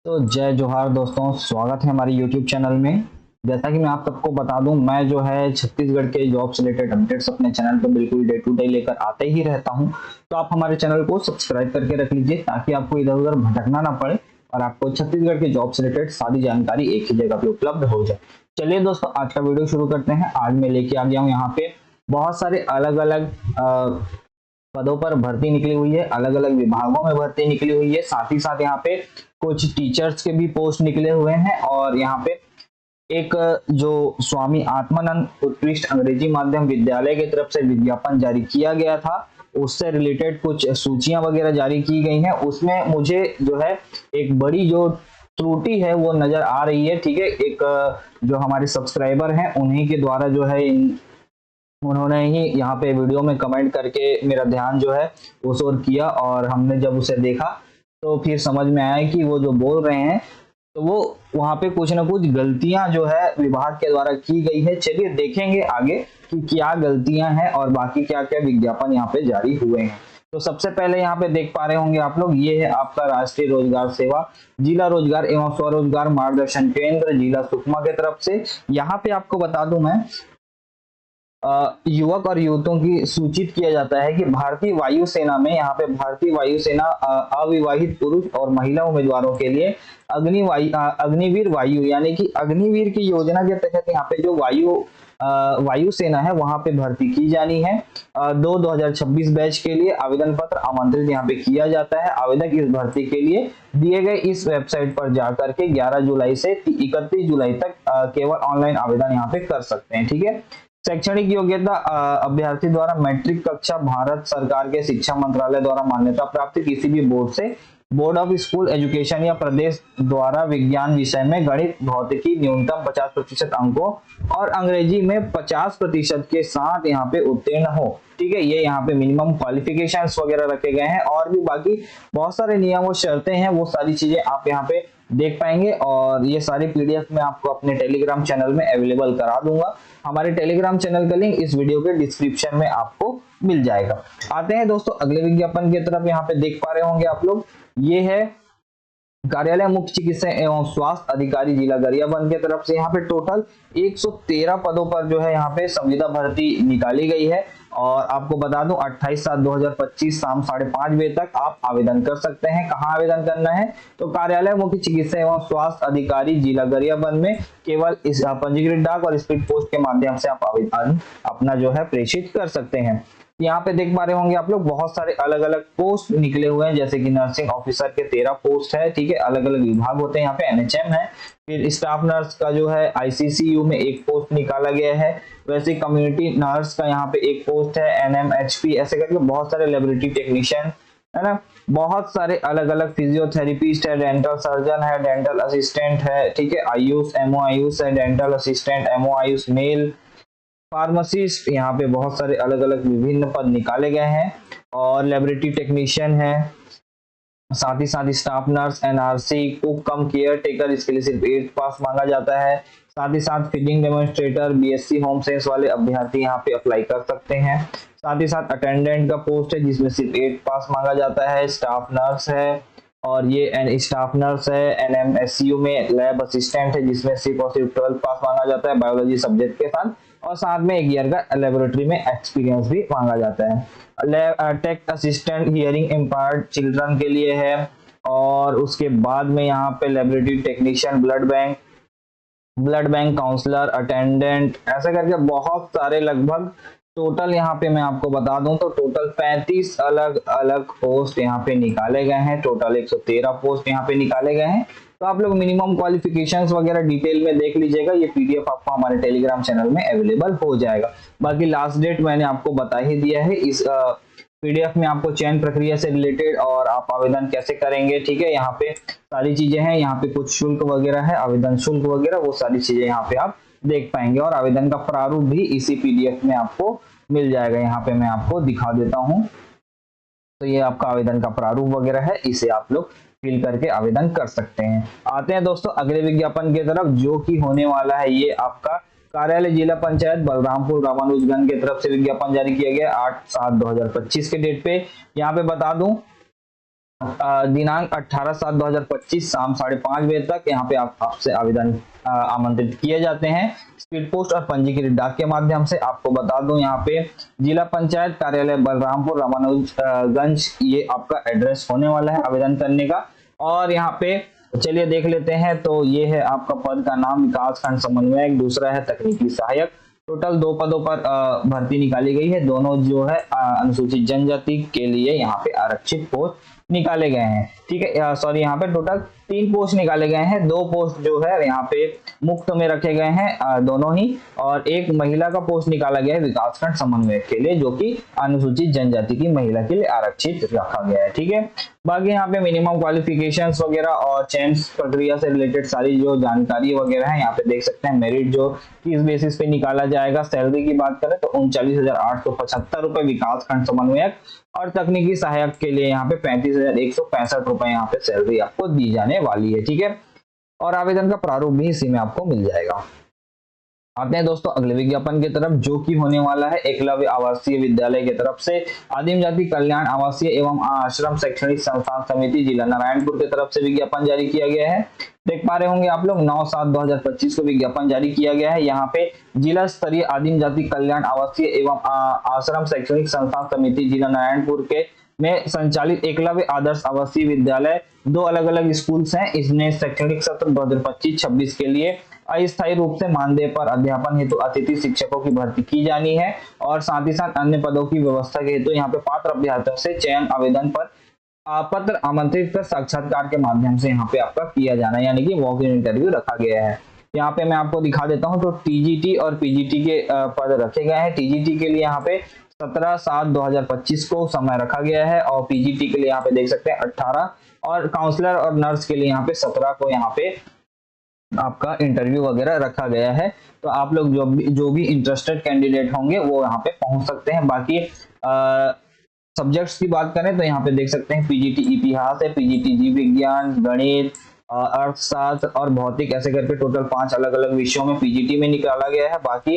तो जय जोहार दोस्तों, स्वागत है हमारे YouTube चैनल में। जैसा कि मैं आप सबको बता दूं, मैं जो है छत्तीसगढ़ के जॉब से रिलेटेड अपडेट्स अपने चैनल पर बिल्कुल डे टू डे लेकर आते ही रहता हूं। तो आप हमारे चैनल को सब्सक्राइब करके रख लीजिए ताकि आपको इधर उधर भटकना ना पड़े और आपको छत्तीसगढ़ के जॉब से रिलेटेड सारी जानकारी एक ही जगह पे उपलब्ध हो जाए। चलिए दोस्तों, आज का वीडियो शुरू करते हैं। आज मैं लेके आ गया हूँ यहाँ पे बहुत सारे अलग अलग पदों पर भर्ती निकली हुई है, अलग अलग विभागों में भर्ती निकली हुई है। साथ ही साथ यहाँ पे कुछ टीचर्स के भी पोस्ट निकले हुए हैं और यहाँ पे एक जो स्वामी आत्मानंद उत्कृष्ट अंग्रेजी माध्यम विद्यालय की तरफ से विज्ञापन जारी किया गया था, उससे रिलेटेड कुछ सूचियां वगैरह जारी की गई हैं। उसमें मुझे जो है एक बड़ी जो त्रुटि है वो नजर आ रही है। ठीक है, एक जो हमारे सब्सक्राइबर हैं उन्हीं के द्वारा जो है उन्होंने ही यहाँ पे वीडियो में कमेंट करके मेरा ध्यान जो है उस ओर किया और हमने जब उसे देखा तो फिर समझ में आया कि वो जो बोल रहे हैं तो वो वहाँ पे कुछ ना कुछ गलतियां जो है विभाग के द्वारा की गई है। चलिए देखेंगे आगे कि क्या गलतियां हैं और बाकी क्या क्या विज्ञापन यहाँ पे जारी हुए हैं। तो सबसे पहले यहाँ पे देख पा रहे होंगे आप लोग, ये है आपका राष्ट्रीय रोजगार सेवा जिला रोजगार एवं स्वरोजगार मार्गदर्शन केंद्र जिला सुकमा की तरफ से। यहाँ पे आपको बता दूं मैं, युवक और युवतियों की सूचित किया जाता है कि भारतीय वायुसेना में यहाँ पे भारतीय वायुसेना अविवाहित पुरुष और महिला उम्मीदवारों के लिए अग्निवीर वायु यानी कि अग्निवीर की योजना के तहत यहाँ पे जो वायुसेना है वहां पे भर्ती की जानी है। 2026 बैच के लिए आवेदन पत्र आमंत्रित यहाँ पे किया जाता है। आवेदक इस भर्ती के लिए दिए गए इस वेबसाइट पर जाकर के 11 जुलाई से 31 जुलाई तक केवल ऑनलाइन आवेदन यहाँ पे कर सकते हैं। ठीक है, शैक्षणिक योग्यता अभ्यर्थी द्वारा मैट्रिक कक्षा भारत सरकार के शिक्षा मंत्रालय द्वारा मान्यता प्राप्त किसी भी बोर्ड से बोर्ड ऑफ स्कूल एजुकेशन या प्रदेश द्वारा विज्ञान विषय में गणित भौतिकी न्यूनतम 50% अंकों और अंग्रेजी में 50% के साथ यहाँ पे उत्तीर्ण हो। ठीक है, ये यहाँ पे मिनिमम क्वालिफिकेशंस वगैरह रखे गए हैं और भी बाकी बहुत सारे नियम और शर्तें हैं, वो सारी चीजें आप यहाँ पे देख पाएंगे और ये सारी पीडीएफ में आपको अपने टेलीग्राम चैनल में अवेलेबल करा दूंगा। हमारे टेलीग्राम चैनल का लिंक इस वीडियो के डिस्क्रिप्शन में आपको मिल जाएगा। आते हैं दोस्तों अगले विज्ञापन की तरफ। यहाँ पे देख पा रहे होंगे आप लोग, ये है कार्यालय मुख्य चिकित्सा एवं स्वास्थ्य अधिकारी जिला गरियाबंद की तरफ से। यहाँ पे टोटल 113 पदों पर जो है यहाँ पे संविदा भर्ती निकाली गई है और आपको बता दूं 28/7/2025 शाम 5:30 बजे तक आप आवेदन कर सकते हैं। कहाँ आवेदन करना है? तो कार्यालय मुख्य चिकित्सा एवं स्वास्थ्य अधिकारी जिला गरियाबंद में केवल इस पंजीकृत डाक और स्पीड पोस्ट के माध्यम से आप आवेदन अपना जो है प्रेषित कर सकते हैं। यहाँ पे देख पा रहे होंगे आप लोग बहुत सारे अलग अलग पोस्ट निकले हुए हैं, जैसे कि नर्सिंग ऑफिसर के 13 पोस्ट है। ठीक है, अलग अलग विभाग होते हैं, यहाँ पे एनएचएम है। फिर स्टाफ नर्स का जो है आईसीसीयू में एक पोस्ट निकाला गया है। वैसे कम्युनिटी नर्स का यहाँ पे एक पोस्ट है, एनएमएचपी ऐसे करके बहुत सारे लेबोरेटरी टेक्नीशियन है ना, बहुत सारे अलग अलग फिजियोथेरेपिस्ट है, डेंटल सर्जन है, डेंटल असिस्टेंट है। ठीक है, आयुष एमओ आयुष है, dental assistant MO AYUSH male, pharmacist, यहाँ पे बहुत सारे अलग अलग विभिन्न पद निकाले गए हैं और लेबोरेटरी टेक्नीशियन है। साथ ही साथ स्टाफ नर्स, एनआरसी, कुक कम केयर टेकर, इसके लिए सिर्फ 8 पास मांगा जाता है। साथ ही साथ feeding demonstrator, BSc home science वाले अभ्यर्थी यहाँ पे अप्लाई कर सकते हैं। साथ ही साथ अटेंडेंट का पोस्ट है जिसमें सिर्फ 8 पास मांगा जाता है। स्टाफ नर्स है और ये स्टाफ नर्स है। एनएमएसयू में लैब असिस्टेंट है जिसमें सिर्फ और सिर्फ 12 पास मांगा जाता है बायोलॉजी सब्जेक्ट के साथ और साथ में 1 ईयर का लेबोरेटरी में एक्सपीरियंस भी मांगा जाता है। Tech assistant hearing impaired children के लिए है और उसके बाद में यहाँ पे laboratory technician, blood bank counsellor, attendant ऐसा करके बहुत सारे लगभग टोटल यहाँ पे मैं आपको बता दूं तो टोटल 35 अलग अलग पोस्ट यहाँ पे निकाले गए हैं। टोटल 113 पोस्ट यहाँ पे निकाले गए हैं। तो आप लोग मिनिमम क्वालिफिकेशंस वगैरह डिटेल में देख लीजिएगा, ये पीडीएफ आपको हमारे टेलीग्राम चैनल में अवेलेबल हो जाएगा। बाकी लास्ट डेट मैंने आपको बता ही दिया है। इस पीडीएफ में आपको चयन प्रक्रिया से रिलेटेड और आप आवेदन कैसे करेंगे, ठीक है, यहाँ पे सारी चीजें हैं। यहाँ पे कुछ शुल्क वगैरह है, आवेदन शुल्क वगैरह, वो सारी चीजें यहाँ पे आप देख पाएंगे और आवेदन का प्रारूप भी इसी पीडीएफ में आपको मिल जाएगा। यहाँ पे मैं आपको दिखा देता हूँ, तो ये आपका आवेदन का प्रारूप वगैरह है, इसे आप लोग फिल करके आवेदन कर सकते हैं। आते हैं दोस्तों अगले विज्ञापन की तरफ, जो कि होने वाला है ये आपका कार्यालय जिला पंचायत बलरामपुर रामानुजगंज की तरफ से विज्ञापन जारी किया गया 8/7/2025 के डेट पे। यहाँ पे बता दूं दिनांक 18/7/2025 शाम 5:30 बजे तक यहाँ पे आपसे आवेदन आमंत्रित किए जाते हैं स्पीड पोस्ट और पंजीकृत डाक के माध्यम से। आपको बता दूं यहाँ पे जिला पंचायत कार्यालय बलरामपुर रामानुजगंज ये आपका एड्रेस होने वाला है आवेदन करने का। और यहाँ पे चलिए देख लेते हैं। तो ये है आपका पद का नाम विकास खंड समन्वयक, दूसरा है तकनीकी सहायक। टोटल 2 पदों पर भर्ती निकाली गई है। दोनों जो है अनुसूचित जनजाति के लिए यहाँ पे आरक्षित पोस्ट निकाले गए हैं। ठीक है, सॉरी यहाँ पे टोटल 3 पोस्ट निकाले गए हैं। 2 पोस्ट जो है यहाँ पे मुक्त में रखे गए हैं दोनों ही, और एक महिला का पोस्ट निकाला गया है विकासखंड समन्वयक के लिए, जो कि अनुसूचित जनजाति की महिला के लिए आरक्षित रखा गया है। ठीक है, बाकी यहाँ पे मिनिमम क्वालिफिकेशंस वगैरह और चयन प्रक्रिया से रिलेटेड सारी जो जानकारी वगैरह है यहाँ पे देख सकते हैं। मेरिट जो किस बेसिस पे निकाला जाएगा, सैलरी की बात करें तो 39,875 रुपए विकास खंड समन्वयक, और तकनीकी सहायक के लिए यहाँ पे 35,165 रुपए यहाँ पे सैलरी आपको दी जाने वाली है। ठीक है, और आवेदन का प्रारूप भी इसी में आपको मिल जाएगा। आते हैं दोस्तों अगले विज्ञापन की तरफ, जो कि होने वाला है एकलव्य आवासीय विद्यालय की तरफ से आदिम जाति कल्याण आवासीय एवं आश्रम शैक्षणिक संस्थान समिति जिला नारायणपुर की तरफ से विज्ञापन जारी किया गया है। देख पा रहे होंगे आप लोग 9/7/2025 को विज्ञापन जारी किया गया है। यहाँ पे जिला स्तरीय आदिम जाति कल्याण आवासीय एवं आश्रम शैक्षणिक संस्थान समिति जिला नारायणपुर के में संचालित एकलव्य आदर्श आवासीय विद्यालय 2 अलग अलग स्कूल्स हैं। इसने शैक्षणिक सत्र 2025-26 के लिए अस्थायी रूप से मानदेय पर अध्यापन हेतु अतिथि शिक्षकों की भर्ती की जानी है, और साथ ही साथ अन्य पदों की व्यवस्था के हेतु यहाँ पे पात्र अभ्यर्थियों से चयन आवेदन पर पत्र आमंत्रित कर साक्षात्कार के माध्यम से यहाँ पे आपका किया जाना है, यानी कि वॉक इन इंटरव्यू रखा गया है। यहाँ पे मैं आपको दिखा देता हूँ। तो टीजीटी और पीजीटी के पद रखे गए हैं। टीजीटी के लिए यहाँ पे 17/7/2025 को समय रखा गया है, और पीजीटी के लिए यहाँ पे देख सकते हैं 18, और काउंसलर और नर्स के लिए यहाँ पे 17 को यहाँ पे आपका इंटरव्यू वगैरह रखा गया है। तो आप लोग जो भी इंटरेस्टेड कैंडिडेट होंगे वो यहाँ पे पहुंच सकते हैं। बाकी सब्जेक्ट्स की बात करें तो यहाँ पे देख सकते हैं पीजीटी इतिहास है, पीजीटी जीव विज्ञान, गणित, अर्थशास्त्र और भौतिक, ऐसे करके टोटल 5 अलग अलग विषयों में पीजीटी में निकाला गया है। बाकी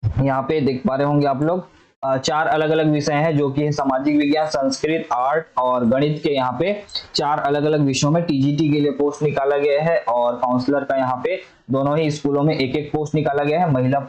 यहाँ पे देख पा रहे होंगे आप लोग 4 अलग अलग विषय हैं, जो कि सामाजिक विज्ञान, संस्कृत, आर्ट और गणित के यहाँ पे 4 अलग अलग विषयों में टीजीटी के लिए पोस्ट निकाला गया है। और काउंसलर का यहाँ पे दोनों ही स्कूलों में एक एक पोस्ट निकाला गया है। महिला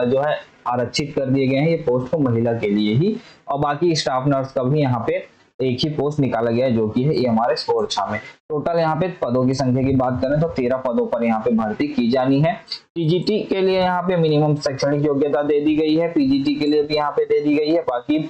जो है आरक्षित कर दिए गए हैं ये पोस्ट को महिला के लिए ही, और बाकी स्टाफ नर्स का भी यहाँ पे एक ही पोस्ट निकाला गया है, जो कि है एमआरएस ओरछा में। टोटल यहाँ पे पदों की संख्या की बात करें तो 13 पदों पर यहाँ पे भर्ती की जानी है। टीजीटी के लिए यहाँ पे मिनिमम शैक्षणिक योग्यता दे दी गई है, पीजीटी के लिए भी यहाँ पे दे दी गई है। बाकी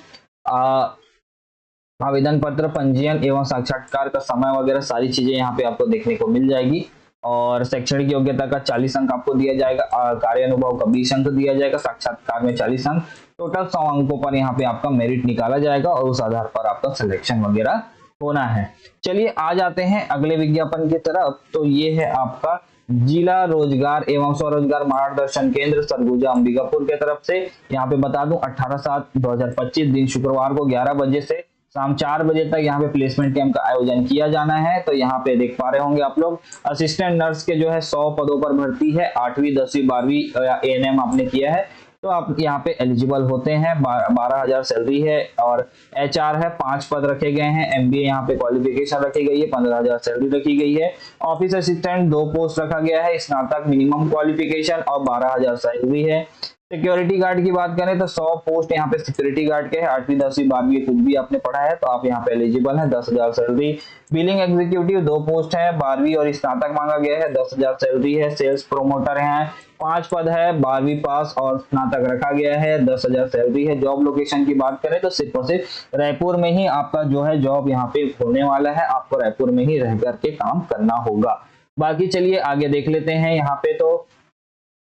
आवेदन पत्र, पंजीयन एवं साक्षात्कार का समय वगैरह सारी चीजें यहाँ पे आपको देखने को मिल जाएगी। और शैक्षणिक योग्यता का 40 अंक आपको दिया जाएगा, कार्य अनुभव का 20 अंक दिया जाएगा, साक्षात्कार में 40 अंक, टोटल 100 अंकों पर यहाँ पे आपका मेरिट निकाला जाएगा, और उस आधार पर आपका सिलेक्शन वगैरह होना है। चलिए आ जाते हैं अगले विज्ञापन की तरफ। तो ये है आपका जिला रोजगार एवं स्वरोजगार मार्गदर्शन केंद्र सरगुजा अंबिकापुर के तरफ से। यहाँ पे बता दूं 18/7/2025 दिन शुक्रवार को 11 बजे से शाम 4 बजे तक यहाँ पे प्लेसमेंट कैंप का आयोजन किया जाना है। तो यहाँ पे देख पा रहे होंगे आप लोग असिस्टेंट नर्स के जो है 100 पदों पर भर्ती है। 8वीं 10वीं 12वीं या एएनएम आपने किया है तो आप यहाँ पे एलिजिबल होते हैं। 12,000 सैलरी है। और एचआर है 5 पद रखे गए हैं। एमबीए यहाँ पे क्वालिफिकेशन रखी गई है, 15,000 सैलरी रखी गई है। ऑफिस असिस्टेंट 2 पोस्ट रखा गया है, स्नातक मिनिमम क्वालिफिकेशन और 12,000 सैलरी है। सिक्योरिटी गार्ड की बात करें तो 100 पोस्ट यहाँ पे सिक्योरिटी गार्ड के है। 8वीं 10वीं 12वीं कुछ भी आपने पढ़ा है तो आप यहाँ पे एलिजिबल है। 10,000 सैलरी। बिलिंग एग्जीक्यूटिव 2 पोस्ट है, 12वीं और स्नातक मांगा गया है, 10,000 सैलरी है। सेल्स प्रोमोटर है 5 पद है, 12वीं पास और स्नातक रखा गया है, 10,000 सैलरी है। जॉब लोकेशन की बात करें तो सिर्फ और सिर्फ रायपुर में ही आपका जो है जॉब यहाँ पे होने वाला है। आपको रायपुर में ही रह करके काम करना होगा। बाकी चलिए आगे देख लेते हैं। यहाँ पे तो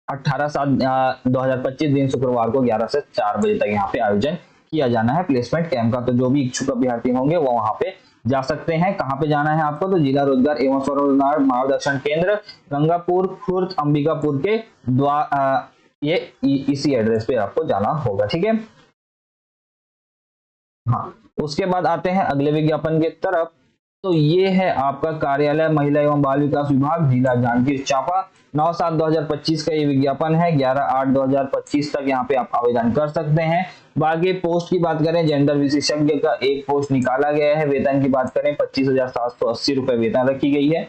18/7/2025 दिन शुक्रवार को 11 से 4 बजे तक यहाँ पे आयोजन किया जाना है प्लेसमेंट कैंप का। तो जो भी इच्छुक अभ्यर्थी होंगे वो वहां पे जा सकते हैं। कहाँ पे जाना है आपको तो जिला रोजगार एवं स्वरोजगार मार्गदर्शन केंद्र गंगापुर खुर्द अंबिकापुर के ये इसी एड्रेस पे आपको जाना होगा। ठीक है। हाँ, उसके बाद आते हैं अगले विज्ञापन की तरफ। तो ये है आपका कार्यालय महिला एवं बाल विकास विभाग जिला जांजगीर चांपा। 9/7/2025 का ये विज्ञापन है। 11/8/2025 तक यहाँ पे आप आवेदन कर सकते हैं। बाकी पोस्ट की बात करें, जेंडर विशेषज्ञ का एक पोस्ट निकाला गया है। वेतन की बात करें 25,780 रुपए वेतन रखी गई है।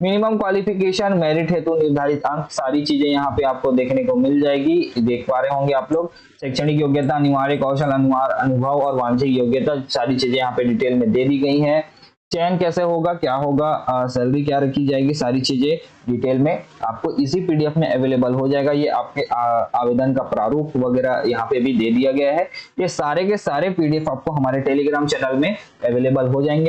मिनिमम क्वालिफिकेशन, मेरिट हेतु निर्धारित अंक, सारी चीजें यहाँ पे आपको देखने को मिल जाएगी। देख पा रहे होंगे आप लोग। शैक्षणिक योग्यता, अनिवार्य कौशल, अनुभव और वांछित योग्यता, सारी चीजें यहाँ पे डिटेल में दे दी गई हैं। चयन कैसे होगा, क्या होगा, सैलरी क्या रखी जाएगी, सारी चीजें डिटेल में आपको इसी पीडीएफ में अवेलेबल हो जाएगा। ये आपके आवेदन का प्रारूप वगैरह यहाँ पे भी दे दिया गया है। ये सारे के सारे पीडीएफ आपको हमारे टेलीग्राम चैनल में अवेलेबल हो जाएंगे।